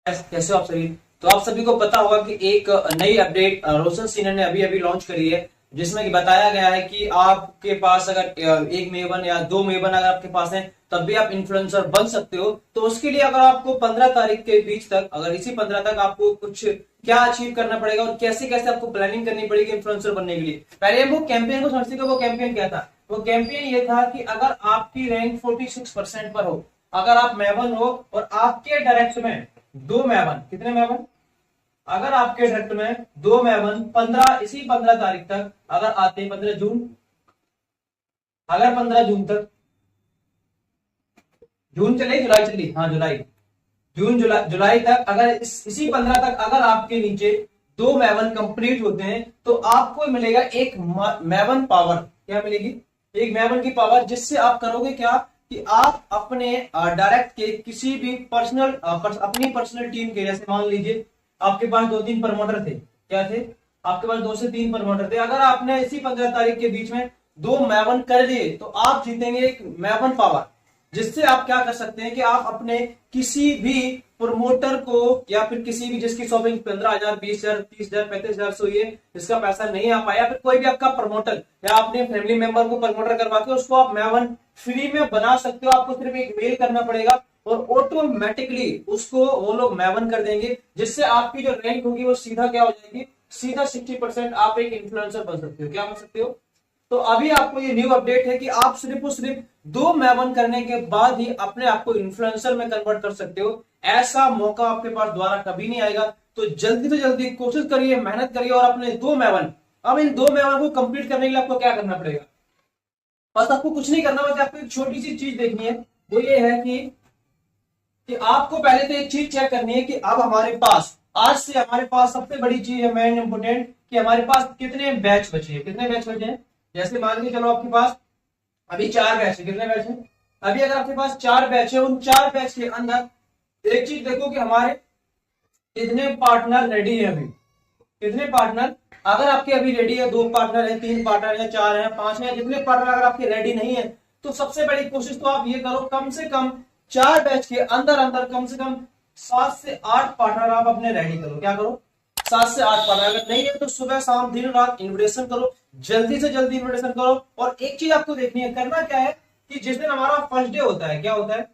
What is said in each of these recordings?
कैसे हो आप सभी। तो आप सभी को पता होगा कि एक नई अपडेट रोशन सीनियर ने अभी अभी लॉन्च करी है, जिसमें कि बताया गया है कि आपके पास अगर एक मेवन या दो मेवन अगर आपके पास है तब भी आप इन्फ्लुएंसर बन सकते हो। तो उसके लिए अगर आपको 15 तारीख के बीच तक, अगर इसी 15 तक आपको कुछ क्या अचीव करना पड़ेगा और कैसे कैसे आपको प्लानिंग करनी पड़ेगी इन्फ्लुएंसर बनने के लिए। पहले हम वो कैंपेन को समझते हैं। वो कैंपेन क्या था? वो कैंपेन ये था कि अगर आपकी रैंक 46% पर हो, अगर आप मेवन हो और आपके डायरेक्ट में दो मैवन, कितने मैवन, अगर आपके डायरेक्ट में दो मैवन 15, इसी 15 तारीख तक अगर आते हैं, 15 जून, अगर 15 जून तक, जून चले जुलाई चली, हाँ जुलाई, जून जुलाई जुलाई तक अगर इसी 15 तक अगर आपके नीचे दो मैवन कंप्लीट होते हैं तो आपको मिलेगा एक मैवन पावर। क्या मिलेगी? एक मैवन की पावर, जिससे आप करोगे क्या कि आप अपने डायरेक्ट के किसी भी पर्सनल अपनी पर्सनल टीम के, जैसे मान लीजिए आपके पास 2-3 प्रमोटर थे, क्या थे आपके पास? 2 से 3 प्रमोटर थे। अगर आपने इसी 15 तारीख के बीच में दो मैवन कर दिए तो आप जीतेंगे एक मैवन पावर, जिससे आप क्या कर सकते हैं कि आप अपने किसी भी प्रमोटर को या फिर किसी भी जिसकी शॉपिंग 15,000, 20,000, 30,000, 35,000 से हुई है, जिसका पैसा नहीं आ पाया, फिर कोई भी आपका प्रमोटर या अपने फैमिली मेंबर को प्रमोटर करवा के उसको आप मैवन फ्री में बना सकते हो। आपको सिर्फ एक मेल करना पड़ेगा और ऑटोमेटिकली उसको वो लोग मैवन कर देंगे, जिससे आपकी जो रैंक होगी वो सीधा क्या हो जाएगी, सीधा 60% आप एक इन्फ्लुएंसर बन सकते हो। क्या बन सकते हो? तो अभी आपको ये न्यू अपडेट है कि आप सिर्फ और सिर्फ दो मैवन करने के बाद ही अपने आप को इन्फ्लुएंसर में कन्वर्ट कर सकते हो। ऐसा मौका आपके पास दोबारा कभी नहीं आएगा। तो जल्दी से जल्दी कोशिश करिए, मेहनत करिए और अपने दो मैवन, अब इन दो मैवन को कंप्लीट करने के लिए आपको क्या करना पड़ेगा? बस आपको कुछ नहीं करना, बस आपको एक छोटी सी चीज देखनी है। वो ये है कि आपको पहले तो एक चीज चेक करनी है कि अब हमारे पास, आज से हमारे पास सबसे बड़ी चीज है, मेन इंपोर्टेंट, कि हमारे पास कितने बैच बचे हैं। कितने बैच बचे हैं? जैसे मान के चलो आपके पास अभी 4 बैच है। कितने बैच है? अभी अगर आपके पास 4 बैच है, उन 4 बैच के अंदर एक चीज देखो कि हमारे कितने पार्टनर रेडी है। अभी कितने पार्टनर, अगर आपके अभी रेडी है, 2 पार्टनर है, 3 पार्टनर है, 4 है, 5 है, जितने पार्टनर अगर आपके रेडी नहीं है तो सबसे बड़ी कोशिश तो आप ये करो, कम से कम 4 बैच के अंदर अंदर कम से कम 7 से 8 पार्टनर आप अपने रेडी करो। क्या करो? 7 से 8 पार्टनर। अगर नहीं है तो सुबह शाम दिन रात इन्विटेशन करो, जल्दी से जल्दी इन्विटेशन करो। और एक चीज आपको देखनी है, करना क्या है कि जिस दिन हमारा फर्स्ट डे होता है, क्या होता है,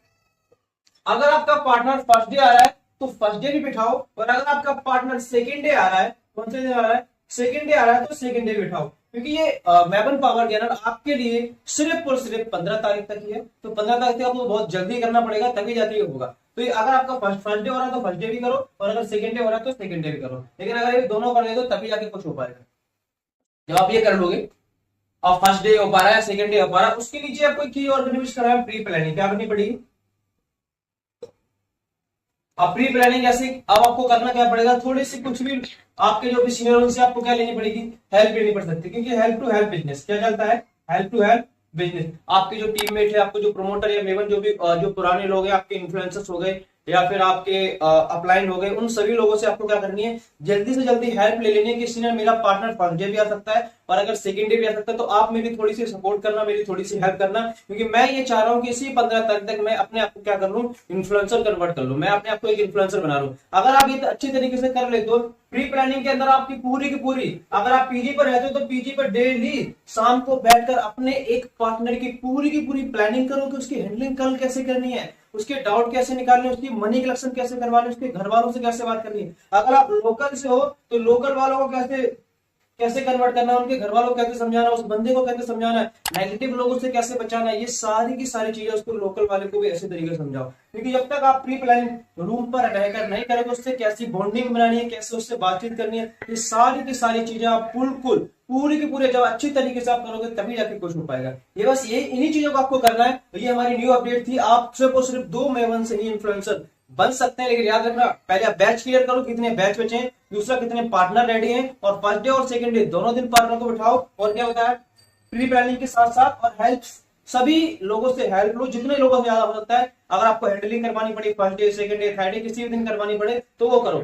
अगर आपका पार्टनर फर्स्ट डे आ रहा है तो फर्स्ट डे भी बिठाओ, और अगर आपका पार्टनर सेकंड डे आ रहा है, कौन से दिन आ रहा है, सेकंड डे आ रहा है, तो सेकंड डे बिठाओ। क्योंकि ये मैबन पावर गेनर आपके लिए सिर्फ और सिर्फ 15 तारीख तक ही है। तो 15 तारीख तक आपको बहुत जल्दी करना पड़ेगा, तभी जाके ये होगा। तो ये अगर आपका फर्स्ट डे हो रहा है तो फर्स्ट डे भी करो, और अगर सेकंड डे हो रहा है तो सेकंड डे भी करो। लेकिन अगर ये दोनों कर ले तो तभी जाके कुछ हो पाएगा। जब आप ये कर लोगे और फर्स्ट डे हो पा रहा है, सेकंड डे हो पा रहा है, उसके नीचे आपको एक चीज और बेनिफिट करा है, प्री प्लानिंग। क्या करनी पड़ेगी? अब प्री प्लानिंग ऐसे, अब आपको करना क्या पड़ेगा, थोड़ी सी कुछ भी आपके जो भी सीनियर उनसे आपको क्या लेनी पड़ेगी, हेल्प लेनी पड़ सकती है। क्योंकि हेल्प टू हेल्प बिजनेस क्या चलता है, हेल्प टू हेल्प बिजनेस। आपके जो टीममेट है, आपको जो प्रोमोटर या मेवन, जो भी जो पुराने लोग हैं, आपके इन्फ्लुएंसर्स हो गए या फिर आपके अपलाइन हो गए, उन सभी लोगों से आपको क्या करनी है, जल्दी से जल्दी हेल्प ले लेनी है कि सीनियर मेरा पार्टनर फर्स्ट डे भी आ सकता है और अगर सेकंड डे भी आ सकता है, तो आप मेरी थोड़ी सी सपोर्ट करना, मेरी थोड़ी सी हेल्प करना। क्योंकि मैं ये चाह रहा हूँ कि इसी 15 तारीख तक मैं अपने आप को क्या कर लूं, इन्फ्लुएंसर कन्वर्ट कर लूं, मैं अपने आप को एक इन्फ्लुएंसर बना लूं। अगर आप ये अच्छी तरीके से कर ले तो प्री प्लानिंग के अंदर आपकी पूरी की पूरी, अगर आप पीजी पर रहते हो तो पीजी पर डेली शाम को बैठकर अपने एक पार्टनर की पूरी प्लानिंग करो कि उसकी हैंडलिंग कल कैसे करनी है, उसके डाउट कैसे निकालने, उसकी मनी कलेक्शन कैसे करवानी, उसके घर वालों से कैसे बात करनी है। अगर आप लोकल से हो तो लोकल वालों को कैसे कैसे कन्वर्ट करना है, उनके घर वालों को कैसे समझाना, उस बंदे को कैसे समझाना है, नेगेटिव लोगों से कैसे बचाना है, ये सारी की सारी चीजें उसको लोकल वाले को भी ऐसे तरीके से समझाओ। क्योंकि जब तक आप प्री प्लानिंग रूम पर रहकर नहीं करोगे, उससे कैसी बॉन्डिंग बनानी है, कैसे उससे बातचीत करनी है, ये सारी की सारी चीजें आप बिल्कुल पूरी की पूरे जब अच्छी तरीके से आप करोगे तभी जाके कुछ हो पाएगा। ये बस ये इन्हीं चीजों को आपको करना है। तो ये हमारी न्यू अपडेट थी। आप सिर्फ और सिर्फ 2 मेवन से ही इन्फ्लुएंसर बन सकते हैं। लेकिन याद रखना, पहले आप बैच क्लियर करो, कितने बैच बचे हैं, दूसरा कितने पार्टनर रेडी हैं, और फर्स्ट डे और सेकंड डे दोनों दिन पार्टनर को बिठाओ। और क्या बताया, प्री प्लानिंग के साथ साथ और हेल्प, सभी लोगों से हेल्प लो, जितने लोगों से ज्यादा हो सकता है। अगर आपको हैंडलिंग करवानी पड़ी first day, second day, third day, किसी भी दिन करवानी पड़े तो वो करो।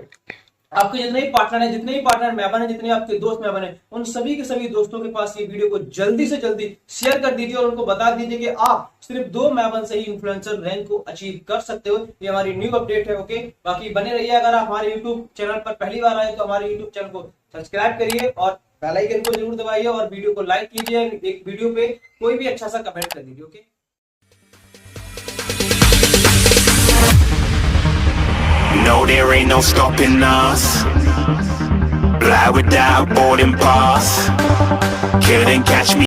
आपके जितने भी पार्टनर मैवन है, जितने आपके दोस्त मैवन है, उन सभी के सभी दोस्तों के पास ये वीडियो को जल्दी से जल्दी शेयर कर दीजिए और उनको बता दीजिए कि आप सिर्फ 2 मैवन से ही इन्फ्लुएंसर रैंक को अचीव कर सकते हो। ये हमारी न्यू अपडेट है। ओके, बाकी बने रहिए। अगर आप हमारे यूट्यूब चैनल पर पहली बार आए तो हमारे यूट्यूब चैनल को सब्सक्राइब करिए और बेल आइकन को जरूर दबाइए और वीडियो को लाइक कीजिए। एक वीडियो पे कोई भी अच्छा सा कमेंट कर दीजिए। Okay, No, there ain't no stopping us. Fly without boarding pass. Couldn't catch me.